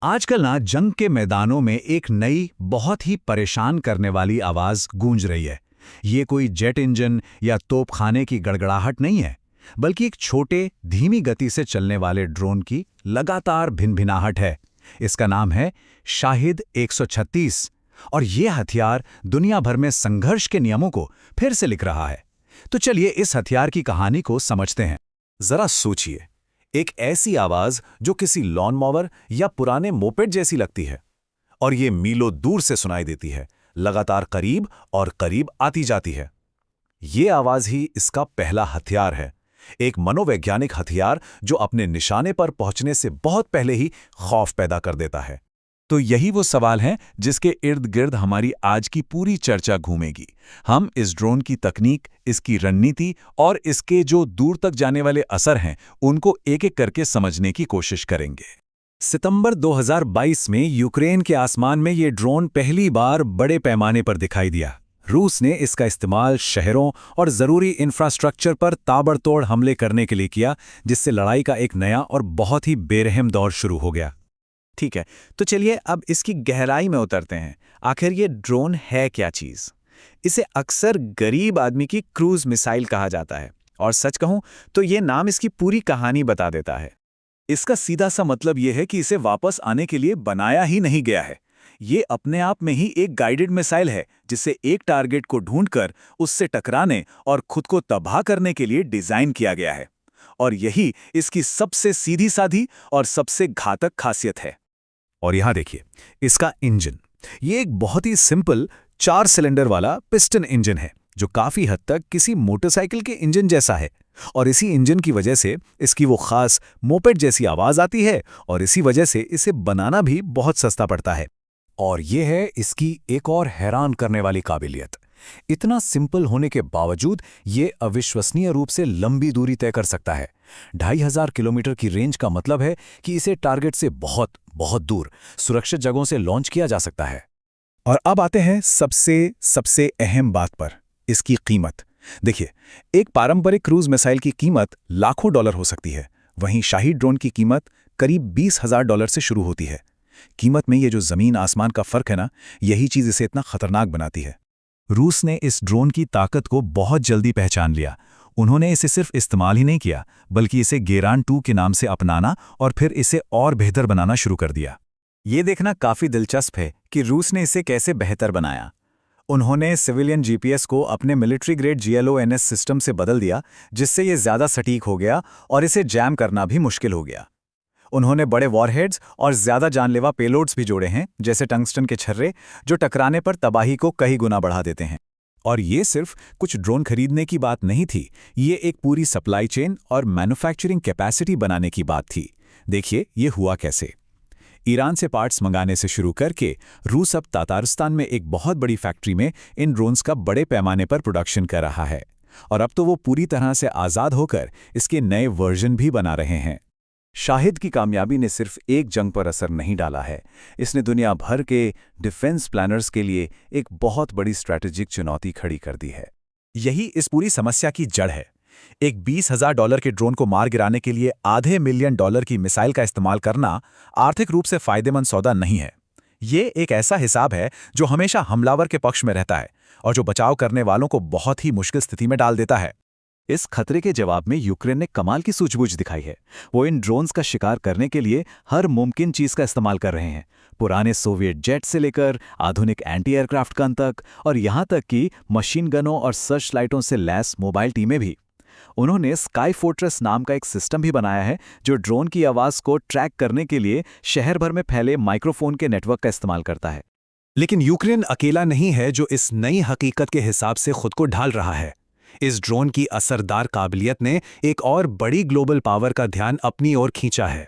आजकल ना जंग के मैदानों में एक नई बहुत ही परेशान करने वाली आवाज गूंज रही है। ये कोई जेट इंजन या तोपखाने की गड़गड़ाहट नहीं है, बल्कि एक छोटे धीमी गति से चलने वाले ड्रोन की लगातार भिनभिनाहट है। इसका नाम है शाहिद 136 और ये हथियार दुनिया भर में संघर्ष के नियमों को फिर से लिख रहा है। तो चलिए इस हथियार की कहानी को समझते हैं। जरा सोचिए, एक ऐसी आवाज जो किसी लॉन मॉवर या पुराने मोपेड जैसी लगती है, और ये मीलों दूर से सुनाई देती है, लगातार करीब और करीब आती जाती है। ये आवाज ही इसका पहला हथियार है, एक मनोवैज्ञानिक हथियार जो अपने निशाने पर पहुंचने से बहुत पहले ही खौफ पैदा कर देता है। तो यही वो सवाल है जिसके इर्द गिर्द हमारी आज की पूरी चर्चा घूमेगी। हम इस ड्रोन की तकनीक, इसकी रणनीति और इसके जो दूर तक जाने वाले असर हैं, उनको एक एक करके समझने की कोशिश करेंगे। सितंबर 2022 में यूक्रेन के आसमान में ये ड्रोन पहली बार बड़े पैमाने पर दिखाई दिया। रूस ने इसका इस्तेमाल शहरों और ज़रूरी इंफ्रास्ट्रक्चर पर ताबड़तोड़ हमले करने के लिए किया, जिससे लड़ाई का एक नया और बहुत ही बेरहम दौर शुरू हो गया। ठीक है, तो चलिए अब इसकी गहराई में उतरते हैं। आखिर ये ड्रोन है क्या चीज़? इसे अक्सर गरीब आदमी की क्रूज मिसाइल कहा जाता है, और सच कहूं तो ये नाम इसकी पूरी कहानी बता देता है। इसका सीधा सा मतलब ये है कि इसे वापस आने के लिए बनाया ही नहीं गया है। ये अपने आप में ही एक गाइडेड मिसाइल है, जिसे एक टारगेट को ढूंढकर उससे टकराने और खुद को तबाह करने के लिए डिजाइन किया गया है। और यही इसकी सबसे सीधी साधी और सबसे घातक खासियत है। और यहां देखिए इसका इंजन। ये एक बहुत ही सिंपल 4 सिलेंडर वाला पिस्टन इंजन है, जो काफी हद तक किसी मोटरसाइकिल के इंजन जैसा है। और इसी इंजन की वजह से इसकी वो खास मोपेड जैसी आवाज आती है, और इसी वजह से इसे बनाना भी बहुत सस्ता पड़ता है। और ये है इसकी एक और हैरान करने वाली काबिलियत। इतना सिंपल होने के बावजूद ये अविश्वसनीय रूप से लंबी दूरी तय कर सकता है। 2500 किलोमीटर की रेंज का मतलब है कि इसे टारगेट से बहुत बहुत दूर सुरक्षित जगहों से लॉन्च किया जा सकता है। और अब आते हैं सबसे अहम बात पर, इसकी कीमत। देखिए, एक पारंपरिक क्रूज मिसाइल की कीमत लाखों डॉलर हो सकती है, वहीं शाहिद ड्रोन की कीमत करीब $20,000 से शुरू होती है। कीमत में ये जो जमीन आसमान का फर्क है ना, यही चीज इसे इतना खतरनाक बनाती है। रूस ने इस ड्रोन की ताकत को बहुत जल्दी पहचान लिया। उन्होंने इसे सिर्फ इस्तेमाल ही नहीं किया, बल्कि इसे गेरान 2 के नाम से अपनाना और फिर इसे और बेहतर बनाना शुरू कर दिया। ये देखना काफी दिलचस्प है कि रूस ने इसे कैसे बेहतर बनाया। उन्होंने सिविलियन जीपीएस को अपने मिलिट्री ग्रेड GLONASS सिस्टम से बदल दिया, जिससे ये ज्यादा सटीक हो गया और इसे जैम करना भी मुश्किल हो गया। उन्होंने बड़े वॉरहेड्स और ज्यादा जानलेवा पेलोड्स भी जोड़े हैं, जैसे टंगस्टन के छर्रे, जो टकराने पर तबाही को कई गुना बढ़ा देते हैं। और ये सिर्फ कुछ ड्रोन खरीदने की बात नहीं थी, ये एक पूरी सप्लाई चेन और मैन्युफैक्चरिंग कैपेसिटी बनाने की बात थी। देखिए ये हुआ कैसे। ईरान से पार्ट्स मंगाने से शुरू करके रूस अब तातारिस्तान में एक बहुत बड़ी फैक्ट्री में इन ड्रोन्स का बड़े पैमाने पर प्रोडक्शन कर रहा है। और अब तो वो पूरी तरह से आज़ाद होकर इसके नए वर्जन भी बना रहे हैं। शाहिद की कामयाबी ने सिर्फ एक जंग पर असर नहीं डाला है, इसने दुनिया भर के डिफेंस प्लानर्स के लिए एक बहुत बड़ी स्ट्रैटेजिक चुनौती खड़ी कर दी है। यही इस पूरी समस्या की जड़ है। एक $20,000 के ड्रोन को मार गिराने के लिए $500 मिलियन की मिसाइल का इस्तेमाल करना आर्थिक रूप से फायदेमंद सौदा नहीं है। ये एक ऐसा हिसाब है जो हमेशा हमलावर के पक्ष में रहता है और जो बचाव करने वालों को बहुत ही मुश्किल स्थिति में डाल देता है। इस खतरे के जवाब में यूक्रेन ने कमाल की सूझबूझ दिखाई है। वो इन ड्रोन्स का शिकार करने के लिए हर मुमकिन चीज का इस्तेमाल कर रहे हैं, पुराने सोवियत जेट से लेकर आधुनिक एंटी एयरक्राफ्ट गन तक, और यहां तक कि मशीन गनों और सर्च लाइटों से लैस मोबाइल टीमें भी। उन्होंने स्काई फोर्ट्रेस नाम का एक सिस्टम भी बनाया है, जो ड्रोन की आवाज को ट्रैक करने के लिए शहर भर में फैले माइक्रोफोन के नेटवर्क का इस्तेमाल करता है। लेकिन यूक्रेन अकेला नहीं है जो इस नई हकीकत के हिसाब से खुद को ढाल रहा है। इस ड्रोन की असरदार काबिलियत ने एक और बड़ी ग्लोबल पावर का ध्यान अपनी ओर खींचा है।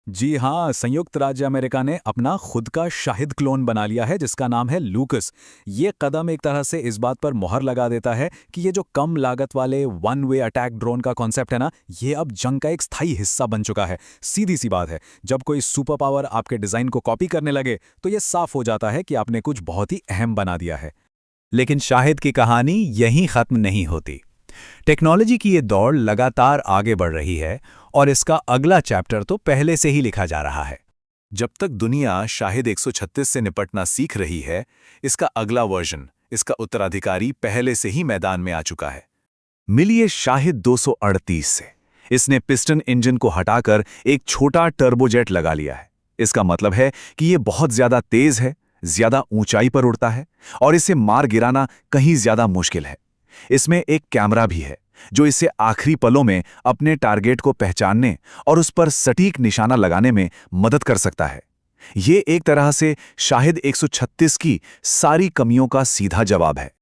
जी हाँ, संयुक्त राज्य अमेरिका ने अपना खुद का शाहिद क्लोन बना लिया है, जिसका नाम है लूकस। ये कदम एक तरह से इस बात पर मोहर लगा देता है कि ये जो कम लागत वाले वन वे अटैक ड्रोन का कॉन्सेप्ट है ना, ये अब जंग का एक स्थायी हिस्सा बन चुका है। सीधी सी बात है, जब कोई सुपर पावर आपके डिजाइन को कॉपी करने लगे तो ये साफ हो जाता है कि आपने कुछ बहुत ही अहम बना दिया है। लेकिन शाहिद की कहानी यहीं खत्म नहीं होती। टेक्नोलॉजी की ये दौड़ लगातार आगे बढ़ रही है और इसका अगला चैप्टर तो पहले से ही लिखा जा रहा है। जब तक दुनिया शाहिद 136 से निपटना सीख रही है, इसका अगला वर्जन, इसका उत्तराधिकारी पहले से ही मैदान में आ चुका है। मिलिए शाहिद 238 से। इसने पिस्टन इंजन को हटाकर एक छोटा टर्बोजेट लगा लिया है। इसका मतलब है कि ये बहुत ज्यादा तेज है, ज्यादा ऊंचाई पर उड़ता है और इसे मार गिराना कहीं ज्यादा मुश्किल है। इसमें एक कैमरा भी है जो इसे आखिरी पलों में अपने टारगेट को पहचानने और उस पर सटीक निशाना लगाने में मदद कर सकता है। ये एक तरह से शाहिद 136 की सारी कमियों का सीधा जवाब है।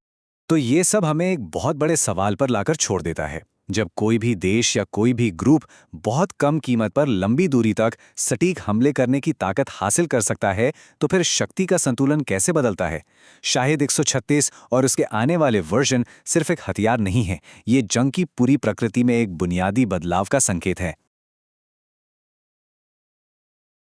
तो ये सब हमें एक बहुत बड़े सवाल पर लाकर छोड़ देता है। जब कोई भी देश या कोई भी ग्रुप बहुत कम कीमत पर लंबी दूरी तक सटीक हमले करने की ताकत हासिल कर सकता है, तो फिर शक्ति का संतुलन कैसे बदलता है? शाहिद 136 और उसके आने वाले वर्जन सिर्फ एक हथियार नहीं है, ये जंग की पूरी प्रकृति में एक बुनियादी बदलाव का संकेत है।